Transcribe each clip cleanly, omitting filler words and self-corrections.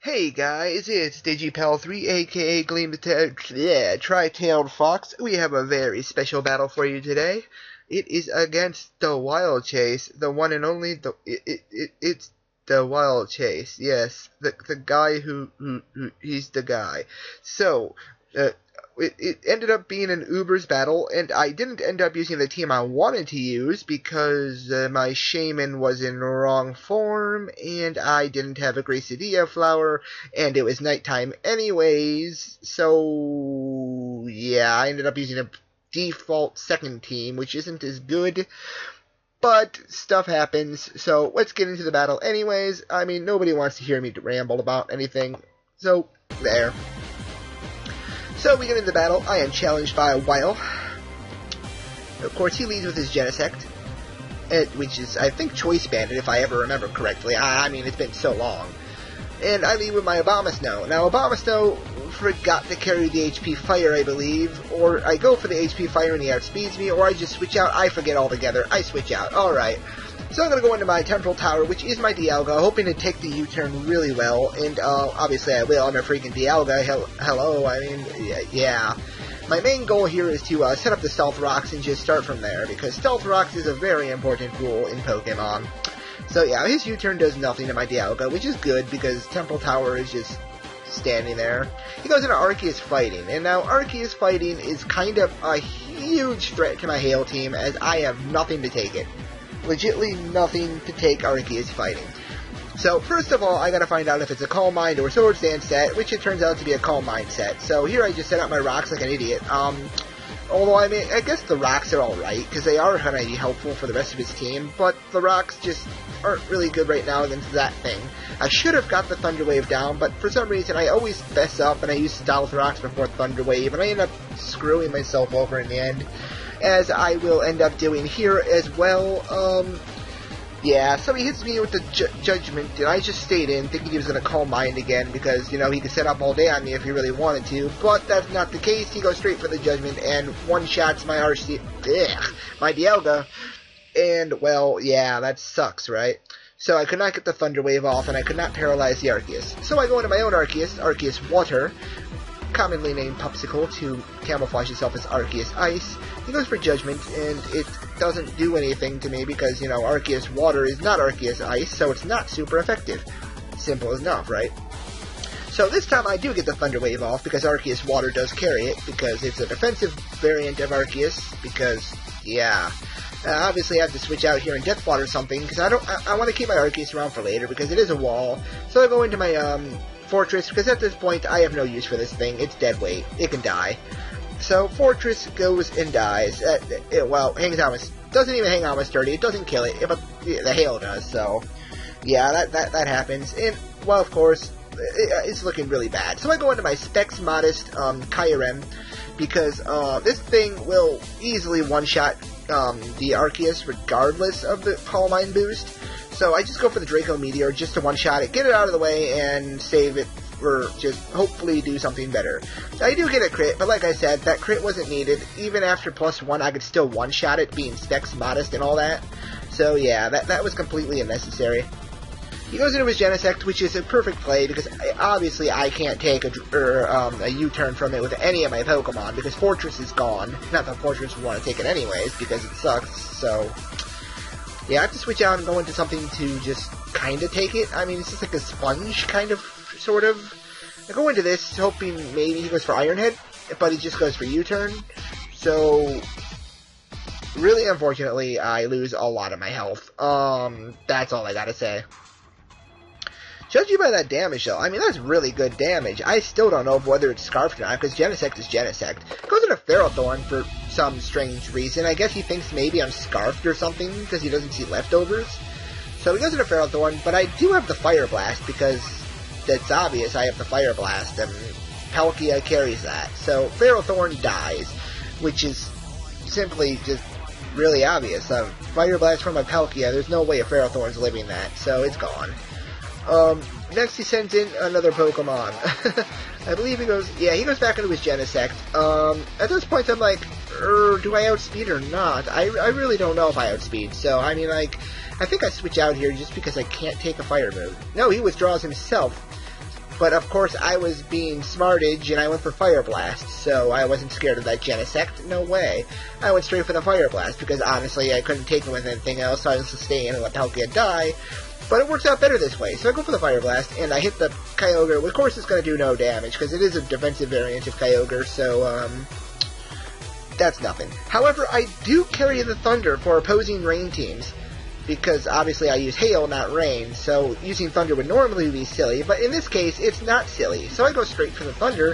Hey guys, it's DigiPal3 aka Tri-Tailed Fox. We have a very special battle for you today. It is against Teh Wilechase, the one and only, it's Teh Wilechase, yes, the guy he's the guy. So, it ended up being an Uber's battle, and I didn't end up using the team I wanted to use because my shaman was in wrong form, and I didn't have a Gracidilla flower, and it was nighttime anyways, so yeah, I ended up using a default second team, which isn't as good, but stuff happens, so let's get into the battle anyways. I mean, nobody wants to hear me ramble about anything, so there. So we get into the battle. I am challenged by a Wiley. Of course, he leads with his Genesect, which is, I think, Choice Bandit, if I ever remember correctly. I mean, it's been so long. And I lead with my Abomasnow. Now, Abomasnow forgot to carry the HP Fire, I believe, or I go for the HP Fire and he outspeeds me, or I just switch out. I forget altogether. I switch out. Alright. So I'm going to go into my Temporal Tower, which is my Dialga, hoping to take the U-turn really well, and obviously I will. I'm a freaking Dialga. Hello, I mean, yeah. My main goal here is to set up the Stealth Rocks and just start from there, because Stealth Rocks is a very important rule in Pokemon. So yeah, his U-turn does nothing to my Dialga, which is good, because Temporal Tower is just standing there. He goes into Arceus Fighting, and now Arceus Fighting is kind of a huge threat to my Hail team, as I have nothing to take it. Legitly nothing to take Arceus Fighting. So, first of all, I gotta find out if it's a Calm Mind or Swords Dance set, which it turns out to be a Calm Mind set. So here I just set up my rocks like an idiot. Although, I mean, I guess the rocks are alright, because they are gonna be helpful for the rest of his team, but the rocks just aren't really good right now against that thing. I should have got the Thunder Wave down, but for some reason I always mess up and I use Stealth Rocks before Thunder Wave, and I end up screwing myself over in the end, as I will end up doing here as well. Yeah, so he hits me with the Judgment, and I just stayed in, thinking he was going to Calm Mind again, because, you know, he could set up all day on me if he really wanted to, but that's not the case. He goes straight for the Judgment, and one-shots my my Dialga, and, well, yeah, that sucks, right? So I could not get the Thunder Wave off, and I could not paralyze the Arceus. So I go into my own Arceus, Arceus Water, commonly named Popsicle, to camouflage itself as Arceus Ice. He goes for Judgment, and it doesn't do anything to me because, you know, Arceus Water is not Arceus Ice, so it's not super effective. Simple enough, right? So this time I do get the Thunder Wave off because Arceus Water does carry it, because it's a defensive variant of Arceus, because, yeah. Obviously I have to switch out here and Death Water something, because I want to keep my Arceus around for later, because it is a wall. So I go into my, Fortress, because at this point I have no use for this thing. It's dead weight. It can die. So Fortress goes and dies. Well, hangs out with, doesn't even hang out with Sturdy. It doesn't kill it, but the Hail does. So yeah, that happens. And well, of course, it's looking really bad. So I go into my Specs Modest Kyurem, because this thing will easily one-shot the Arceus regardless of the Calm Mind boost. So I just go for the Draco Meteor just to one-shot it, get it out of the way, and save it for just hopefully do something better. I do get a crit, but like I said, that crit wasn't needed. Even after +1, I could still one-shot it, being Specs Modest and all that. So yeah, that was completely unnecessary. He goes into his Genesect, which is a perfect play, because obviously I can't take a U-turn from it with any of my Pokemon, because Fortress is gone. Not that Fortress would want to take it anyways, because it sucks, so yeah, I have to switch out and go into something to just kind of take it. I mean, it's just like a sponge, kind of, sort of. I go into this hoping maybe he goes for Iron Head, but he just goes for U-turn. So, really unfortunately, I lose a lot of my health. That's all I gotta say. Judging by that damage, though, I mean, that's really good damage. I still don't know whether it's Scarfed or not, because Genesect is Genesect. Goes into Ferrothorn for some strange reason. I guess he thinks maybe I'm Scarfed or something, because he doesn't see leftovers. So he goes into Ferrothorn, but I do have the Fire Blast, because that's obvious I have the Fire Blast, and Palkia carries that. So Ferrothorn dies, which is simply just really obvious. Fire Blast from a Palkia, there's no way a Ferrothorn's living that, so it's gone. Next he sends in another Pokemon. I believe he goes back into his Genesect. At this point I'm like, do I outspeed or not? I really don't know if I outspeed, so I mean, like, I think I switch out here just because I can't take a fire move. No, he withdraws himself. But of course I was being smartage and I went for Fire Blast, so I wasn't scared of that Genesect, no way. I went straight for the Fire Blast because honestly I couldn't take him with anything else, so I was sustain and let Palkia die. But it works out better this way, so I go for the Fire Blast and I hit the Kyogre. Of course it's going to do no damage because it is a defensive variant of Kyogre, so that's nothing. However, I do carry the Thunder for opposing rain teams, because obviously I use Hail, not Rain, so using Thunder would normally be silly, but in this case, it's not silly. So I go straight for the Thunder,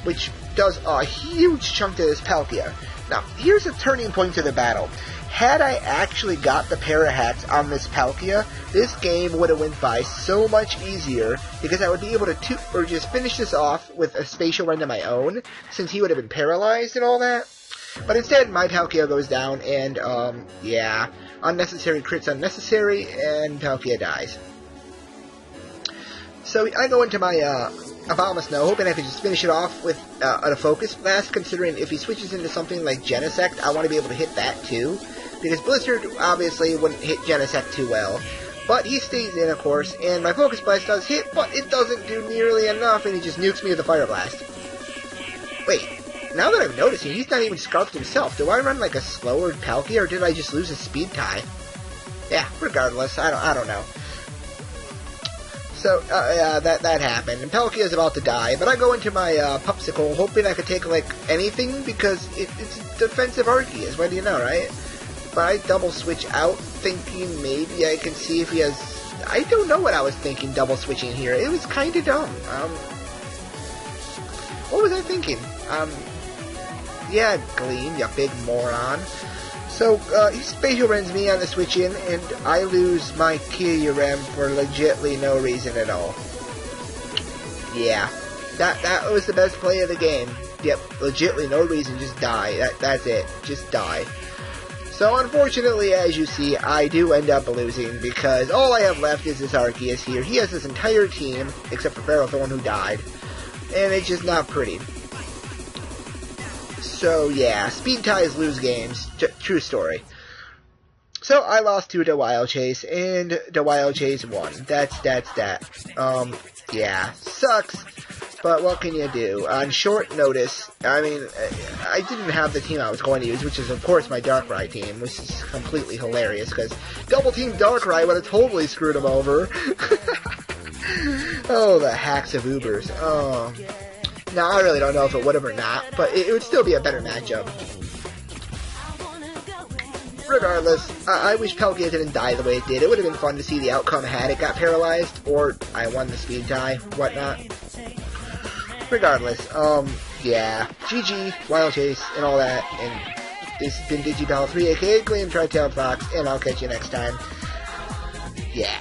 which does a huge chunk to this Palkia. Now, here's a turning point to the battle. Had I actually got the Parahats on this Palkia, this game would have went by so much easier, because I would be able to just finish this off with a Spatial Rend of my own, since he would have been paralyzed and all that. But instead, my Palkia goes down, and, yeah, unnecessary crits unnecessary, and Palkia dies. So I go into my, Abomasnow, hoping I can just finish it off with, a Focus Blast, considering if he switches into something like Genesect, I want to be able to hit that too, because Blizzard obviously wouldn't hit Genesect too well. But he stays in, of course, and my Focus Blast does hit, but it doesn't do nearly enough, and he just nukes me with the Fire Blast. Wait. Now that I'm noticing, he's not even Scarfed himself. Do I run like a slower Palkia, or did I just lose a speed tie? Yeah, regardless, I don't know. So, yeah, that happened. And Palkia is about to die, but I go into my Popsicle, hoping I could take, like, anything, because it's a defensive Arceus. What do you know, right? But I double switch out, thinking maybe I can see if he has... I don't know what I was thinking double switching here. It was kind of dumb. What was I thinking? Yeah, Gleam, you big moron. So, he Spatial Rends me on the switch in, and I lose my Kyurem for legitly no reason at all. Yeah, that was the best play of the game. Yep, legitly no reason, just die. That's it, just die. So, unfortunately, as you see, I do end up losing, because all I have left is this Arceus here. He has this entire team, except for Ferrothorn, who died, and it's just not pretty. So, yeah, speed ties lose games. True story. So, I lost to Teh Wilechase, and Teh Wilechase won. That's that. Yeah, sucks, but what can you do? On short notice, I mean, I didn't have the team I was going to use, which is, of course, my Darkrai team, which is completely hilarious, because Double Team Darkrai would have totally screwed him over. Oh, the hacks of Ubers. Oh... Now, I really don't know if it would have or not, but it would still be a better matchup. Regardless, I wish Palkia didn't die the way it did. It would have been fun to see the outcome had it got paralyzed, or I won the speed tie, whatnot. Regardless, yeah, GG, Wilechase, and all that, and this has been DigiBattle 3, aka Gleam Tri-Tailed Fox, and I'll catch you next time. Yeah.